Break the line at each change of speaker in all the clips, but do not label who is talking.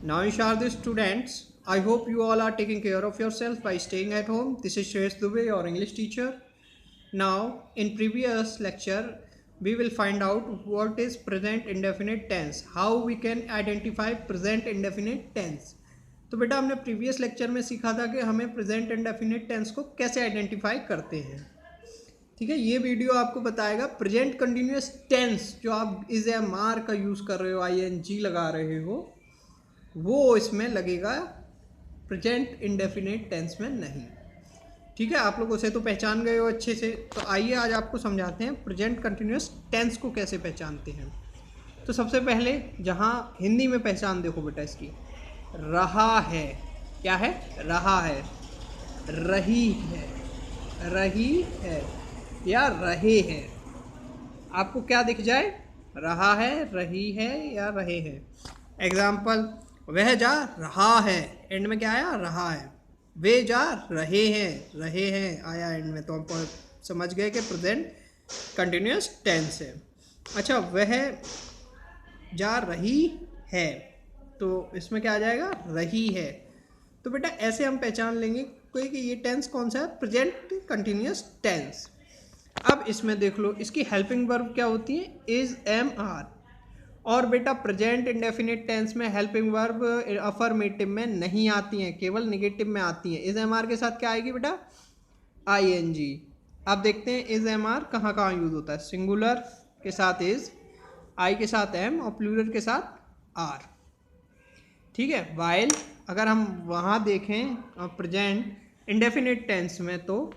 Now, the students, I hope you all are taking care of yourself by staying at home. This is Shreyas Dubey, your English teacher. Now, in previous lecture, we will find out what is present indefinite tense, how we can identify present indefinite tense. तो बेटा हमने previous lecture में सीखा था कि हमें present indefinite tense को कैसे आइडेंटिफाई करते हैं। ठीक है, ये वीडियो आपको बताएगा प्रेजेंट कंटिन्यूअस टेंस जो आप इज एम आर का यूज़ कर रहे हो, ING लगा रहे हो, वो इसमें लगेगा, प्रेजेंट इंडेफिनिट टेंस में नहीं। ठीक है, आप लोग उसे तो पहचान गए हो अच्छे से। तो आइए आज आपको समझाते हैं प्रेजेंट कंटिन्यूअस टेंस को कैसे पहचानते हैं। तो सबसे पहले जहाँ हिंदी में पहचान देखो बेटा इसकी, रहा है, क्या है? रहा है, रही है, रही है या रहे हैं। आपको क्या दिख जाए? रहा है, रही है या रहे हैं। एग्जाम्पल, वह जा रहा है, एंड में क्या आया? रहा है। वे जा रहे हैं आया एंड में, तो हम समझ गए कि प्रेजेंट कंटिन्यूअस टेंस है। अच्छा, वह जा रही है, तो इसमें क्या आ जाएगा? रही है। तो बेटा ऐसे हम पहचान लेंगे कि ये टेंस कौन सा है? Present continuous tense. अब इसमें देख लो, इसकी हेल्पिंग वर्ब क्या होती है? Is am are. और बेटा प्रेजेंट इंडेफिनिट टेंस में हेल्पिंग वर्ब अफर्मेटिव में नहीं आती हैं, केवल नेगेटिव में आती हैं। इज एम आर के साथ क्या आएगी बेटा? ING। अब देखते हैं इज एम आर कहाँ कहाँ यूज होता है। सिंगुलर के साथ इज, आई के साथ एम और प्लूरल के साथ आर। ठीक है, वाइल अगर हम वहाँ देखें प्रेजेंट इंडेफिनिट टेंस में, तो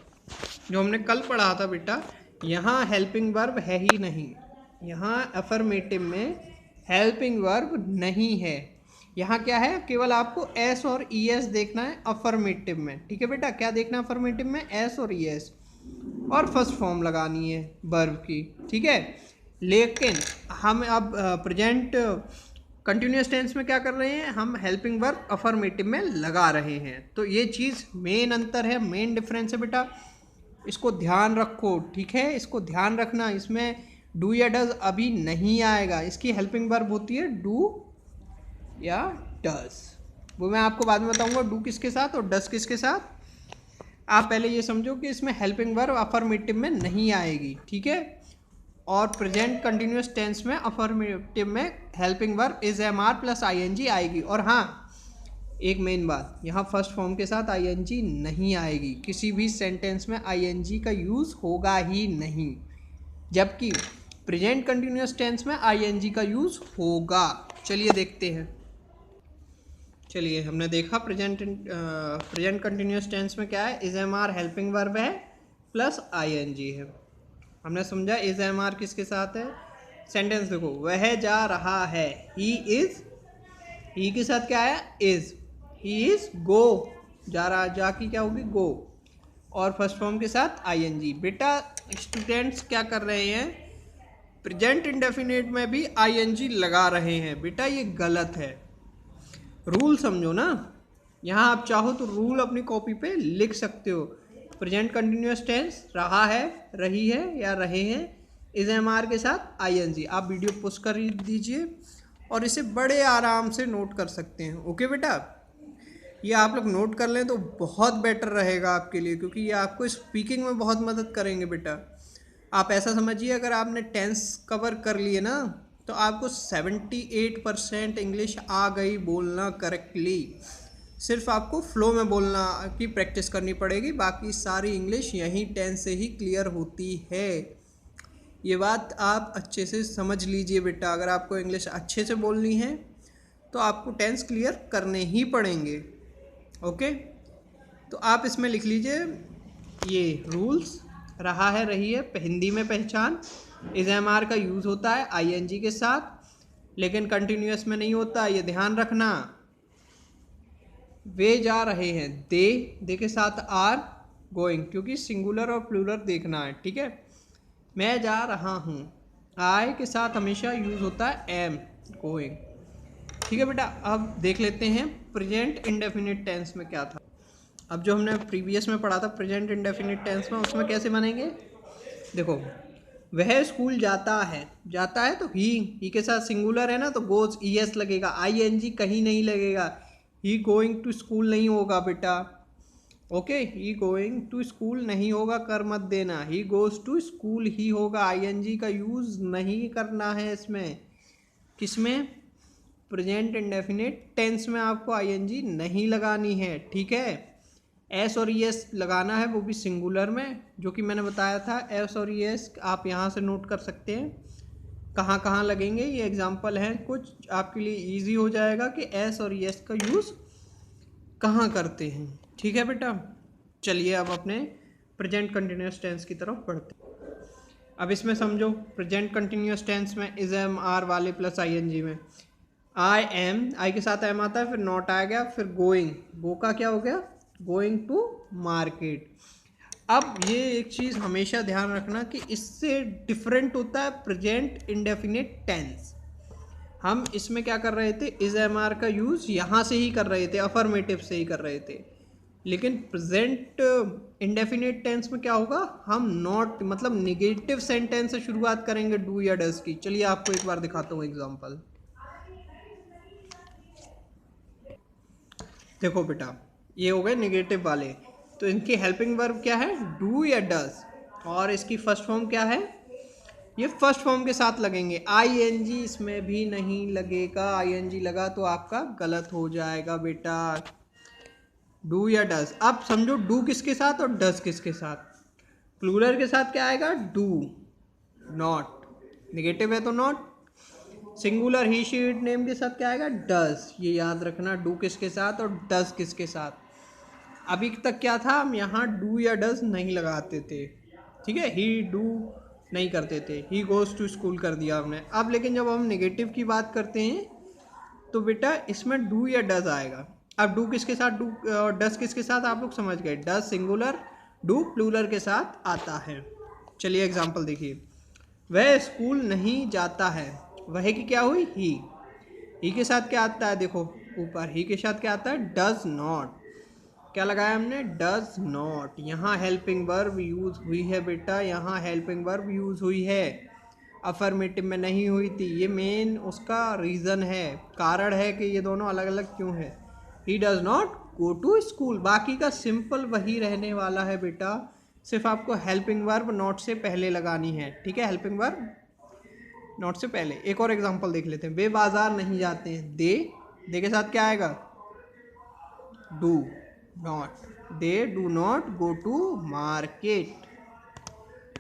जो हमने कल पढ़ा था बेटा, यहाँ हेल्पिंग वर्ब है ही नहीं, यहाँ अफर्मेटिव में हेल्पिंग वर्ब नहीं है। यहाँ क्या है? केवल आपको एस और ES देखना है अफर्मेटिव में। ठीक है बेटा, क्या देखना है अफर्मेटिव में? एस और ES, और फर्स्ट फॉर्म लगानी है वर्ब की। ठीक है, लेकिन हम अब प्रेजेंट कंटिन्यूअस टेंस में क्या कर रहे हैं? हम हेल्पिंग वर्ब अफर्मेटिव में लगा रहे हैं। तो ये चीज़ मेन अंतर है, मेन डिफरेंस है बेटा, इसको ध्यान रखो। ठीक है, इसको ध्यान रखना। इसमें डू या डज अभी नहीं आएगा, इसकी हेल्पिंग वर्ब होती है डू या डज। वो मैं आपको बाद में बताऊंगा डू किसके साथ और डज किसके साथ। आप पहले ये समझो कि इसमें हेल्पिंग वर्ब अफर्मेटिव में नहीं आएगी। ठीक है, और प्रेजेंट कंटिन्यूअस टेंस में अफर्मेटिव में helping verb is am are plus ING आएगी। और हाँ, एक मेन बात, यहाँ फर्स्ट फॉर्म के साथ ING नहीं आएगी, किसी भी सेंटेंस में ING का यूज़ होगा ही नहीं, जबकि प्रेजेंट कंटिन्यूअस टेंस में ING का यूज़ होगा। चलिए देखते हैं। चलिए, हमने देखा प्रेजेंट कंटिन्यूअस टेंस में क्या है? Is am are helping verb है प्लस ING है। हमने समझा इज एम आर किसके साथ है। सेंटेंस देखो, वह जा रहा है, ही इज, ही के साथ क्या है? इज। ही इज गो, जा रहा, जा की क्या होगी? गो, और फर्स्ट फॉर्म के साथ ING। बेटा स्टूडेंट्स क्या कर रहे हैं? प्रेजेंट इंडेफिनिट में भी ING लगा रहे हैं। बेटा ये गलत है, रूल समझो ना। यहाँ आप चाहो तो रूल अपनी कॉपी पे लिख सकते हो। प्रेजेंट कंटिन्यूअस टेंस रहा है, रही है या रहे हैं, इज एम आर के साथ ING। आप वीडियो पुश कर दीजिए और इसे बड़े आराम से नोट कर सकते हैं। ओके बेटा, ये आप लोग नोट कर लें तो बहुत बेटर रहेगा आपके लिए, क्योंकि ये आपको स्पीकिंग में बहुत मदद करेंगे बेटा। आप ऐसा समझिए, अगर आपने टेंस कवर कर लिए ना, तो आपको 78% इंग्लिश आ गई बोलना करेक्टली। सिर्फ आपको फ्लो में बोलना की प्रैक्टिस करनी पड़ेगी, बाकी सारी इंग्लिश यहीं टेंस से ही क्लियर होती है। ये बात आप अच्छे से समझ लीजिए बेटा। अगर आपको इंग्लिश अच्छे से बोलनी है तो आपको टेंस क्लियर करने ही पड़ेंगे। ओके, तो आप इसमें लिख लीजिए ये रूल्स। रहा है, रही है, हिंदी में पहचान, इज एम आर का यूज़ होता है ING के साथ, लेकिन कंटिन्यूअस में नहीं होता, ये ध्यान रखना। वे जा रहे हैं, दे के साथ आर गोइंग, क्योंकि सिंगुलर और प्लूरल देखना है। ठीक है, मैं जा रहा हूँ, आई के साथ हमेशा यूज़ होता है एम, गोइंग। ठीक है बेटा, अब देख लेते हैं प्रेजेंट इंडेफिनिट टेंस में क्या था। अब जो हमने प्रीवियस में पढ़ा था प्रेजेंट इंडेफिनिट टेंस में, उसमें कैसे बनेंगे? देखो, वह स्कूल जाता है तो ही के साथ सिंगुलर है ना, तो गोज ईएस लगेगा, आईएनजी कहीं नहीं लगेगा। ही गोइंग टू स्कूल नहीं होगा बेटा, okay, he going to school नहीं होगा, कर मत देना। ही गोज टू स्कूल ही होगा, आईएनजी का यूज़ नहीं करना है इसमें। किसमें? प्रेजेंट इंडेफिनिट टेंस में आपको आईएनजी नहीं लगानी है, ठीक है। एस और ईएस लगाना है, वो भी सिंगुलर में, जो कि मैंने बताया था। एस और ईएस आप यहाँ से नोट कर सकते हैं कहाँ कहाँ लगेंगे। ये एग्जांपल हैं कुछ, आपके लिए इजी हो जाएगा कि एस और ईएस का यूज़ कहाँ करते हैं, ठीक है बेटा। चलिए अब अपने प्रेजेंट कंटिन्यूस टेंस की तरफ बढ़ते हैं। अब इसमें समझो, प्रेजेंट कंटिन्यूस टेंस में इज एम आर वाले प्लस आईएनजी में आई एम, आई के साथ एम आता है, फिर नॉट आ गया, फिर गोइंग, गो का क्या हो गया? Going to market. अब ये एक चीज़ हमेशा ध्यान रखना कि इससे डिफरेंट होता है प्रेजेंट इंडेफिनिट टेंस। हम इसमें क्या कर रहे थे? इज एम आर का यूज़ यहाँ से ही कर रहे थे, अफर्मेटिव से ही कर रहे थे। लेकिन प्रेजेंट इंडेफिनिट टेंस में क्या होगा? हम नॉट मतलब निगेटिव सेंटेंस से शुरुआत करेंगे डू या डज की। चलिए आपको एक बार दिखाता हूँ एग्जाम्पल। देखो बेटा, ये हो गए निगेटिव वाले, तो इनकी हेल्पिंग वर्ब क्या है? डू या डज। और इसकी फर्स्ट फॉर्म क्या है? ये फर्स्ट फॉर्म के साथ लगेंगे। आईएनजी इसमें भी नहीं लगेगा, आईएनजी लगा तो आपका गलत हो जाएगा बेटा। डू या डज। अब समझो डू किसके साथ और डज किसके साथ। प्लूरल के साथ क्या आएगा? Do, not. निगेटिव है तो not. Singular he she it name के साथ क्या आएगा? डज। ये याद रखना, डू किसके साथ और डज किसके साथ। अभी तक क्या था? हम यहाँ डू या डज नहीं लगाते थे, ठीक है। ही डू नहीं करते थे, ही गोज टू स्कूल कर दिया हमने। अब लेकिन जब हम नेगेटिव की बात करते हैं तो बेटा इसमें डू या डज आएगा। अब डू किसके साथ, डू और डज किसके साथ आप लोग समझ गए। डज सिंगुलर, डू प्लूरल के साथ आता है। चलिए एग्जाम्पल देखिए। वह स्कूल नहीं जाता है, वह की क्या हुई? ही के साथ क्या आता है? देखो ऊपर ही के साथ क्या आता है? Does not. क्या लगाया हमने? Does not. यहाँ हेल्पिंग वर्ब यूज हुई है बेटा, यहाँ हेल्पिंग वर्ब यूज हुई है, अफर्मेटिव में नहीं हुई थी। ये मेन उसका रीज़न है, कारण है कि ये दोनों अलग अलग क्यों है। He does not go to school, बाकी का सिंपल वही रहने वाला है बेटा, सिर्फ आपको हेल्पिंग वर्ब नॉट से पहले लगानी है, ठीक है। हेल्पिंग वर्ब नॉट से पहले। एक और एग्जांपल देख लेते हैं। वे बाजार नहीं जाते हैं, दे के साथ क्या आएगा? Do not. They do not go to market.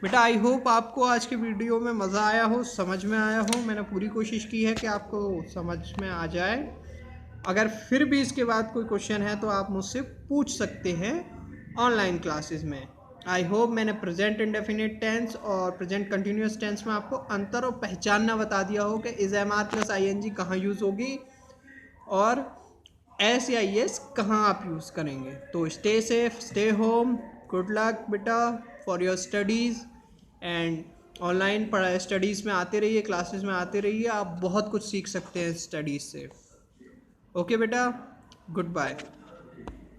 बेटा आई होप आपको आज के वीडियो में मज़ा आया हो, समझ में आया हो। मैंने पूरी कोशिश की है कि आपको समझ में आ जाए। अगर फिर भी इसके बाद कोई क्वेश्चन है तो आप मुझसे पूछ सकते हैं ऑनलाइन क्लासेस में। आई होप मैंने प्रेजेंट इंडेफिनिट टेंस और प्रेजेंट कंटिन्यूस टेंस में आपको अंतर और पहचानना बता दिया हो कि is am are plus I N G कहाँ यूज़ होगी और एस या एस कहाँ आप यूज़ करेंगे। तो stay safe, stay home, good luck बेटा for your studies and online पढ़ाई स्टडीज़ में आते रहिए, क्लासेस में आते रहिए, आप बहुत कुछ सीख सकते हैं स्टडीज़ से। ओके बेटा, गुड बाय।